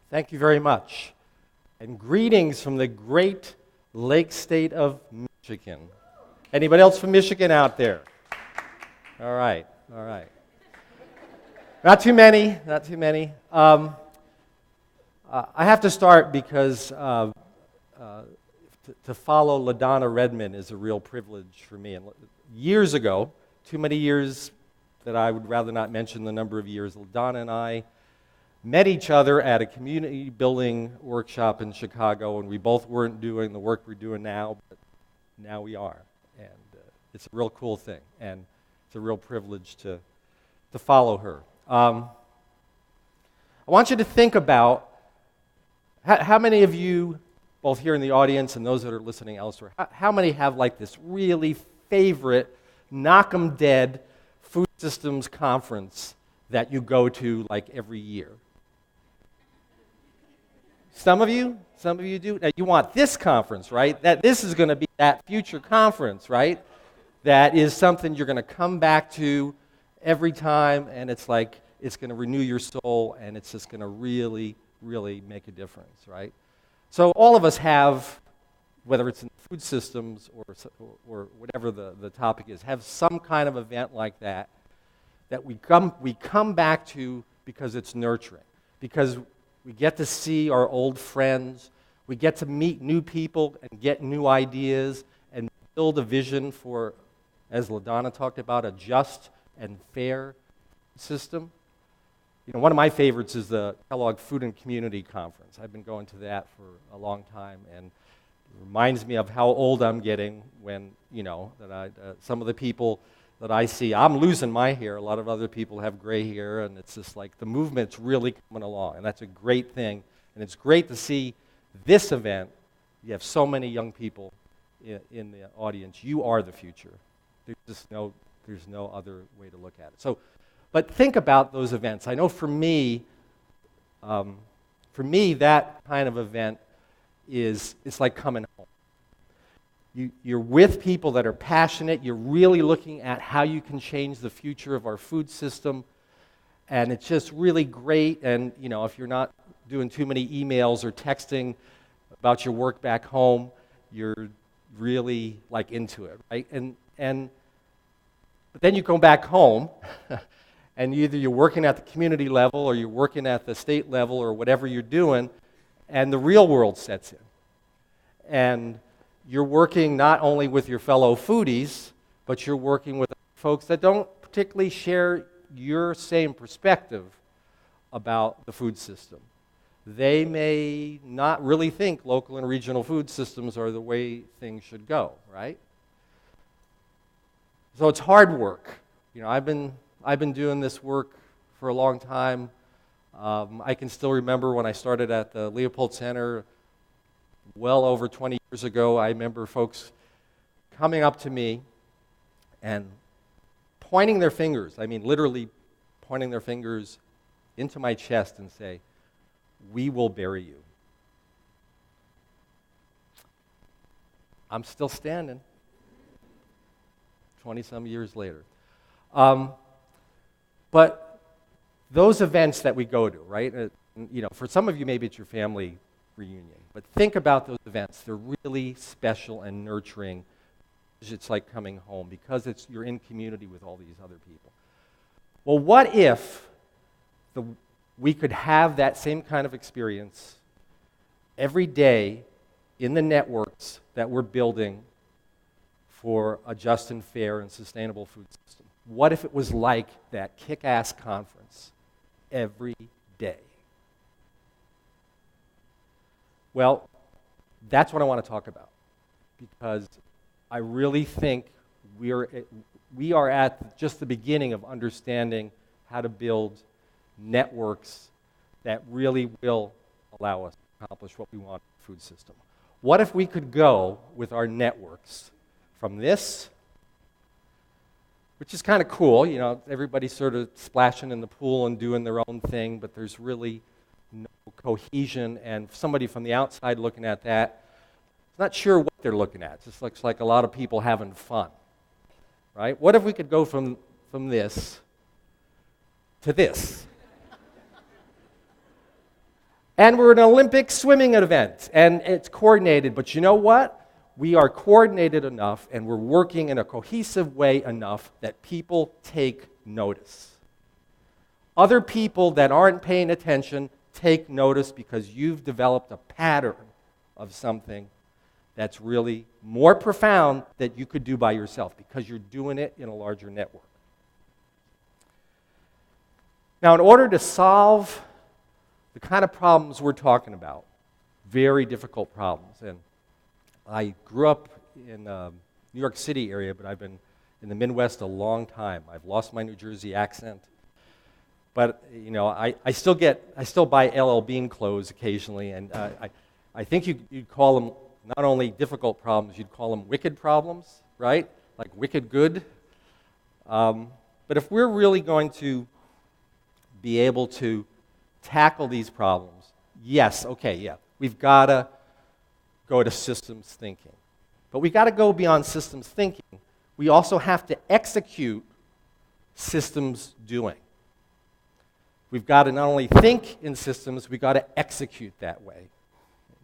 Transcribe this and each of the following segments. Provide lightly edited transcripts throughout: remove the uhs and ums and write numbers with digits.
Thank you very much. And greetings from the great lake state of Michigan. Anybody else from Michigan out there? All right. Not too many. I have to start because to follow LaDonna Redmond is a real privilege for me. And years ago, too many years that I would rather not mention the number of years, LaDonna and I met each other at a community building workshop in Chicago, and we both weren't doing the work we're doing now, but now we are. And it's a real cool thing, and it's a real privilege to follow her. I want you to think about how many of you, both here in the audience and those that are listening elsewhere, how many have like this really favorite, knock 'em dead food systems conference that you go to like every year? Some of you do. Now, you want this conference, right? That this is going to be that future conference, right? That is something you're going to come back to every time, and it's like it's going to renew your soul, and it's just going to really, really make a difference, right? So all of us have, whether it's in food systems or whatever the topic is, have some kind of event like that we come back to because it's nurturing, because we get to see our old friends, we get to meet new people and get new ideas and build a vision for, as LaDonna talked about, a just and fair system. You know, one of my favorites is the Kellogg Food and Community Conference. I've been going to that for a long time, and it reminds me of how old I'm getting when, you know, that some of the people that I see, I'm losing my hair. A lot of other people have gray hair, and it's just like the movement's really coming along, and that's a great thing. And it's great to see this event. You have so many young people in the audience. You are the future. There's no other way to look at it. So, but think about those events. I know for me, that kind of event it's like coming home. You're with people that are passionate. You're really looking at how you can change the future of our food system, and it's just really great. And you know, if you're not doing too many emails or texting about your work back home, you're really like into it, right? But then you go back home, and either you're working at the community level or you're working at the state level or whatever you're doing, and the real world sets in, and you're working not only with your fellow foodies, but you're working with folks that don't particularly share your same perspective about the food system. They may not really think local and regional food systems are the way things should go, right? So it's hard work. You know, I've been doing this work for a long time. I can still remember when I started at the Leopold Center well over 20 years ago. I remember folks coming up to me and pointing their fingers, I mean literally pointing their fingers into my chest and say, "We will bury you." I'm still standing 20-some years later. But those events that we go to, right? You know, for some of you, maybe it's your family reunion. But think about those events. They're really special and nurturing. It's like coming home because you're in community with all these other people. Well, what if we could have that same kind of experience every day in the networks that we're building for a just and fair and sustainable food system? What if it was like that kick-ass conference every day? Well, that's what I want to talk about, because I really think we are at just the beginning of understanding how to build networks that really will allow us to accomplish what we want in the food system. What if we could go with our networks from this, which is kind of cool, you know, everybody's sort of splashing in the pool and doing their own thing, but there's really no cohesion, and somebody from the outside looking at that is not sure what they're looking at. It just looks like a lot of people having fun, right? What if we could go from this to this? And we're an Olympic swimming event, and it's coordinated. But you know what? We are coordinated enough, and we're working in a cohesive way enough that people take notice. Other people that aren't paying attention take notice because you've developed a pattern of something that's really more profound that you could do by yourself because you're doing it in a larger network. Now, in order to solve the kind of problems we're talking about, very difficult problems, and I grew up in New York City area, but I've been in the Midwest a long time. I've lost my New Jersey accent. But, you know, I still buy LL Bean clothes occasionally, and I think you'd call them not only difficult problems, you'd call them wicked problems, right? Like wicked good. But if we're really going to be able to tackle these problems, yes, okay, yeah, we've got to go to systems thinking. But we've got to go beyond systems thinking. We also have to execute systems doing. We've got to not only think in systems, we've got to execute that way.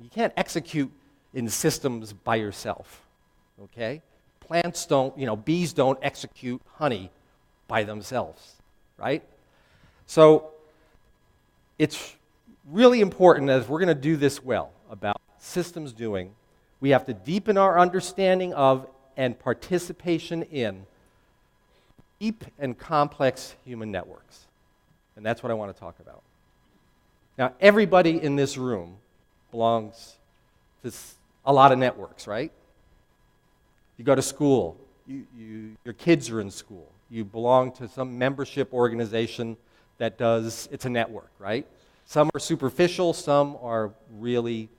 You can't execute in systems by yourself, okay? Plants don't, bees don't execute honey by themselves, right? So it's really important, as we're going to do this well, about systems doing, we have to deepen our understanding of and participation in deep and complex human networks. And that's what I want to talk about. Now, everybody in this room belongs to a lot of networks, right? You go to school. Your kids are in school. You belong to some membership organization that does, it's a network, right? Some are superficial, some are really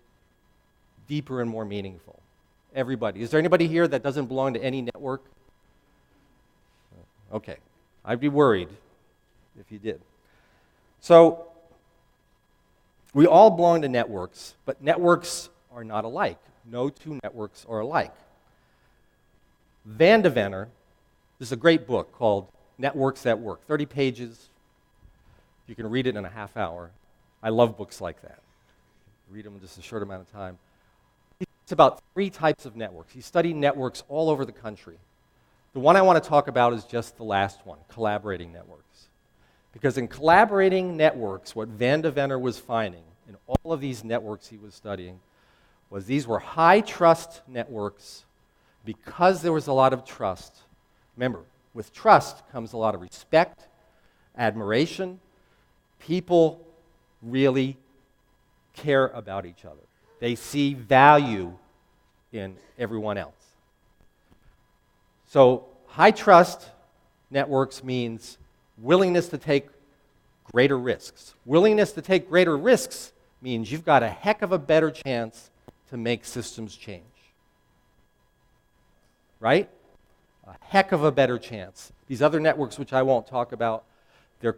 deeper and more meaningful. Everybody. Is there anybody here that doesn't belong to any network? Okay. I'd be worried if you did. So, we all belong to networks, but networks are not alike. No two networks are alike. Van Deventer, this is a great book called Networks That Work, 30 pages. You can read it in a half hour. I love books like that. Read them in just a short amount of time. It's about 3 types of networks. He studied networks all over the country. The one I want to talk about is just the last one, collaborating networks. Because in collaborating networks, what Van Deventer was finding in all of these networks he was studying was these were high-trust networks because there was a lot of trust. Remember, with trust comes a lot of respect, admiration. People really care about each other. They see value in everyone else. So high-trust networks means willingness to take greater risks. Willingness to take greater risks means you've got a heck of a better chance to make systems change. Right? A heck of a better chance. These other networks, which I won't talk about, they're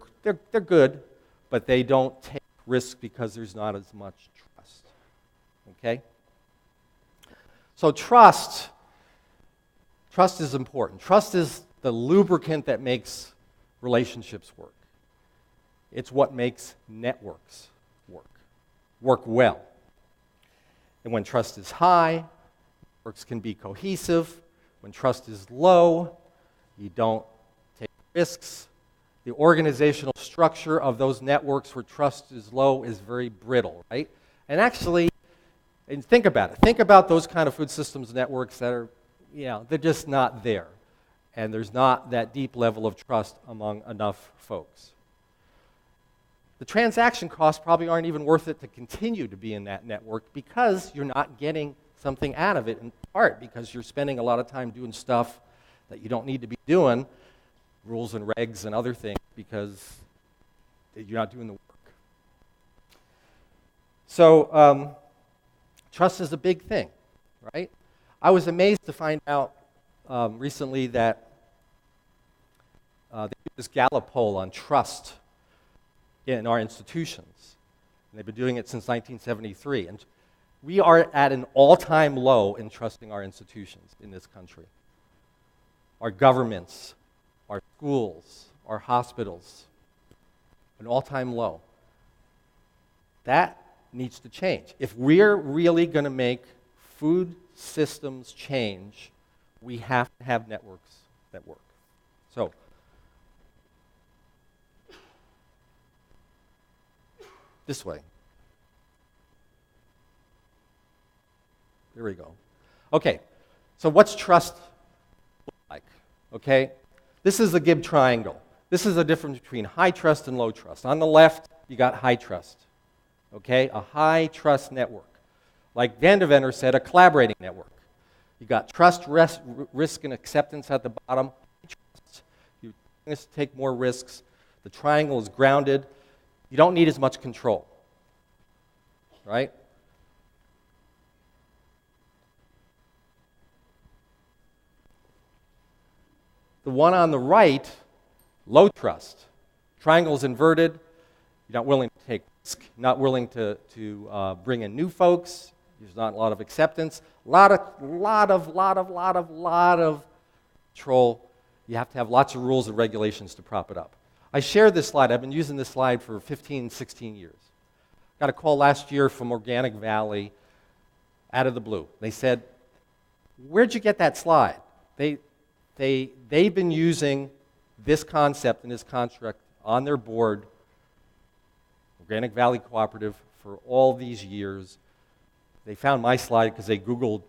good, but they don't take risks because there's not as much trust. Okay? So trust is important. Trust is the lubricant that makes relationships work. It's what makes networks work well. And when trust is high, networks can be cohesive. When trust is low, you don't take risks. The organizational structure of those networks where trust is low is very brittle, right? And actually, and think about it. Think about those kind of food systems networks that are, they're just not there. And there's not that deep level of trust among enough folks. The transaction costs probably aren't even worth it to continue to be in that network because you're not getting something out of it, in part because you're spending a lot of time doing stuff that you don't need to be doing, rules and regs and other things, because you're not doing the work. So trust is a big thing, right? I was amazed to find out recently that they did this Gallup poll on trust in our institutions. And they've been doing it since 1973. And we are at an all-time low in trusting our institutions in this country. Our governments, our schools, our hospitals, an all-time low. That needs to change. If we're really going to make food systems change, we have to have networks that work. So, this way. There we go. Okay, so what's trust like? Okay, this is the Gibb triangle. This is the difference between high trust and low trust. On the left, you got high trust. Okay, a high trust network. Like Van der Venter said, a collaborating network. You got trust, risk, and acceptance at the bottom. You're going to take more risks. The triangle is grounded. You don't need as much control, right? The one on the right, low trust. Triangle's inverted. You're not willing to take risk, not willing to bring in new folks. There's not a lot of acceptance. A lot of control. You have to have lots of rules and regulations to prop it up. I shared this slide. I've been using this slide for 15, 16 years. Got a call last year from Organic Valley out of the blue. They said, "Where'd you get that slide?" They've been using this concept and this construct on their board, Organic Valley Cooperative, for all these years. They found my slide because they Googled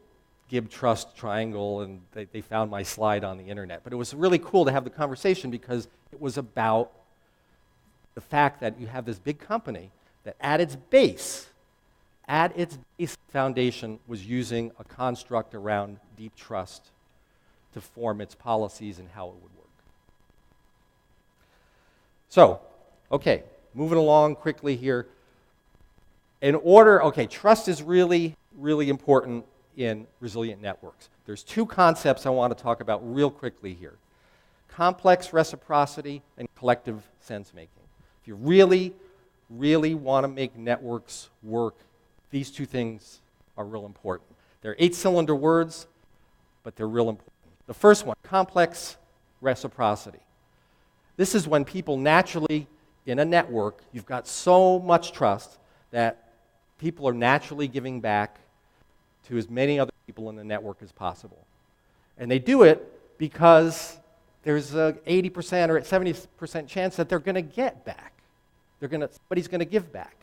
Gibb Trust Triangle, and they found my slide on the internet. But it was really cool to have the conversation because it was about the fact that you have this big company that at its base foundation was using a construct around deep trust to form its policies and how it would work. So, okay, moving along quickly here. Trust is really, really important in resilient networks. There's two concepts I want to talk about real quickly here. Complex reciprocity and collective sense-making. If you really, really want to make networks work, these two things are real important. They're 8-cylinder words, but they're real important. The first one, complex reciprocity. This is when people naturally, in a network, you've got so much trust that people are naturally giving back to as many other people in the network as possible. And they do it because there's an 80% or 70% chance that they're going to get back. Somebody's going to give back.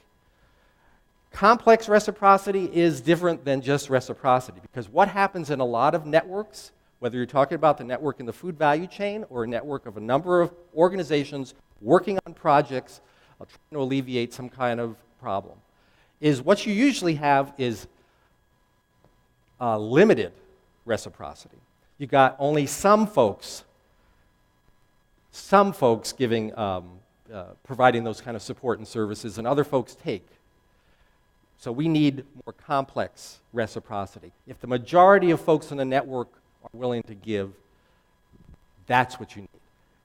Complex reciprocity is different than just reciprocity, because what happens in a lot of networks, whether you're talking about the network in the food value chain or a network of a number of organizations working on projects trying to alleviate some kind of problem, is what you usually have is limited reciprocity. You got only some folks giving, providing those kind of support and services, and other folks take. So we need more complex reciprocity. If the majority of folks in the network are willing to give, that's what you need.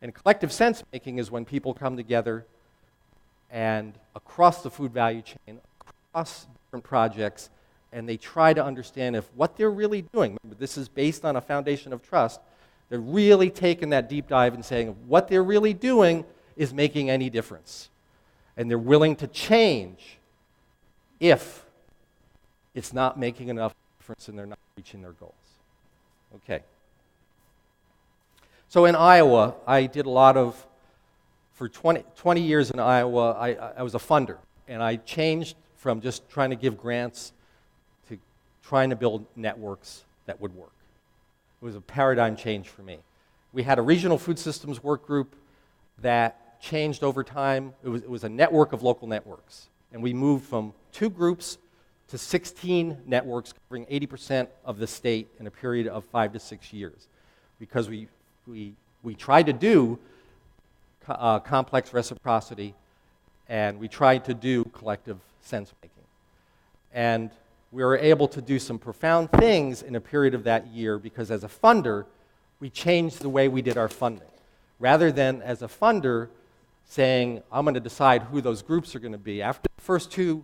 And collective sense-making is when people come together and across the food value chain, across different projects, and they try to understand if what they're really doing, remember, this is based on a foundation of trust, they're really taking that deep dive and saying what they're really doing is making any difference. And they're willing to change if it's not making enough difference and they're not reaching their goals. Okay. So in Iowa, I did a lot of, for 20 years in Iowa, I was a funder. And I changed from just trying to give grants to trying to build networks that would work. It was a paradigm change for me. We had a regional food systems work group that changed over time. It was a network of local networks. And we moved from 2 groups to 16 networks covering 80% of the state in a period of 5 to 6 years. Because we tried to do complex reciprocity, and we tried to do collective sense-making. And we were able to do some profound things in a period of that year because as a funder, we changed the way we did our funding. Rather than as a funder saying, I'm going to decide who those groups are going to be. After the first 2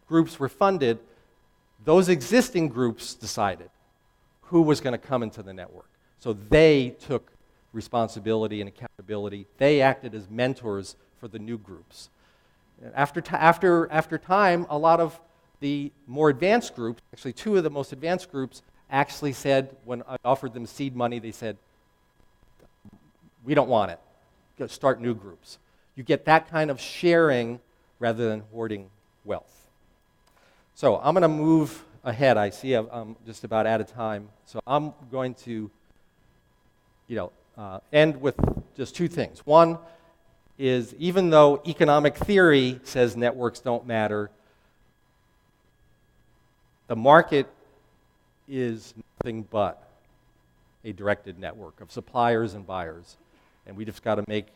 groups were funded, those existing groups decided who was going to come into the network. So they took responsibility and accountability. They acted as mentors for the new groups. After time, a lot of The more advanced groups, actually two of the most advanced groups, actually said, when I offered them seed money, they said, we don't want it. Go start new groups. You get that kind of sharing rather than hoarding wealth. So I'm going to move ahead. I see I'm just about out of time. So I'm going to end with just two things. One is, even though economic theory says networks don't matter, the market is nothing but a directed network of suppliers and buyers. And we just got to make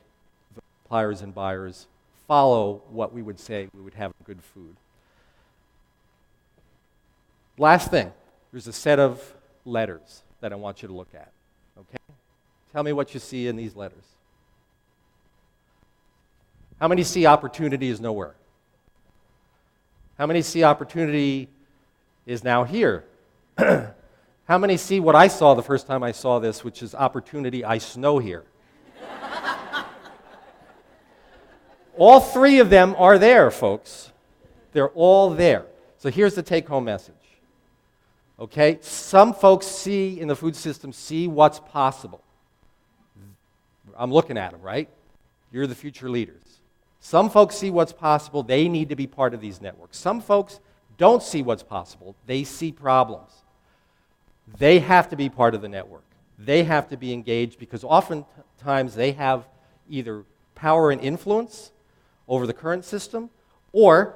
the suppliers and buyers follow what we would say we would have good food. Last thing, there's a set of letters that I want you to look at. Okay? Tell me what you see in these letters. How many see opportunity is nowhere? How many see opportunity is now here? How many see what I saw the first time I saw this, which is opportunity, I snow here? All three of them are there, folks. They're all there. So here's the take-home message. Okay? Some folks see in the food system, see what's possible. I'm looking at them, right? You're the future leaders. Some folks see what's possible. They need to be part of these networks. Some folks don't see what's possible. They see problems. They have to be part of the network. They have to be engaged because oftentimes they have either power and influence over the current system, or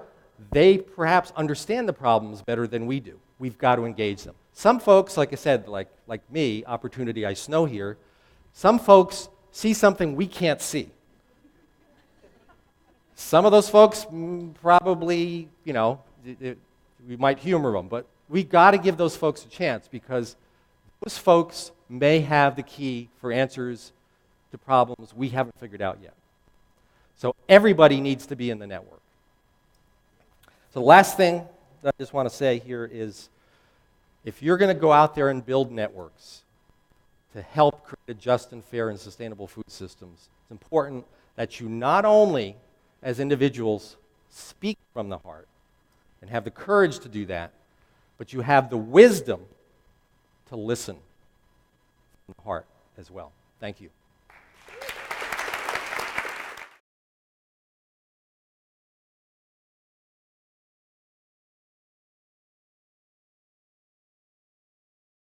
they perhaps understand the problems better than we do. We've got to engage them. Some folks, like I said, like me, opportunity, I snow here, some folks see something we can't see. Some of those folks probably, we might humor them, but we've got to give those folks a chance because those folks may have the key for answers to problems we haven't figured out yet. So everybody needs to be in the network. So the last thing that I just want to say here is, if you're going to go out there and build networks to help create a just and fair and sustainable food systems, it's important that you not only, as individuals, speak from the heart and have the courage to do that, but you have the wisdom to listen from the heart as well. Thank you.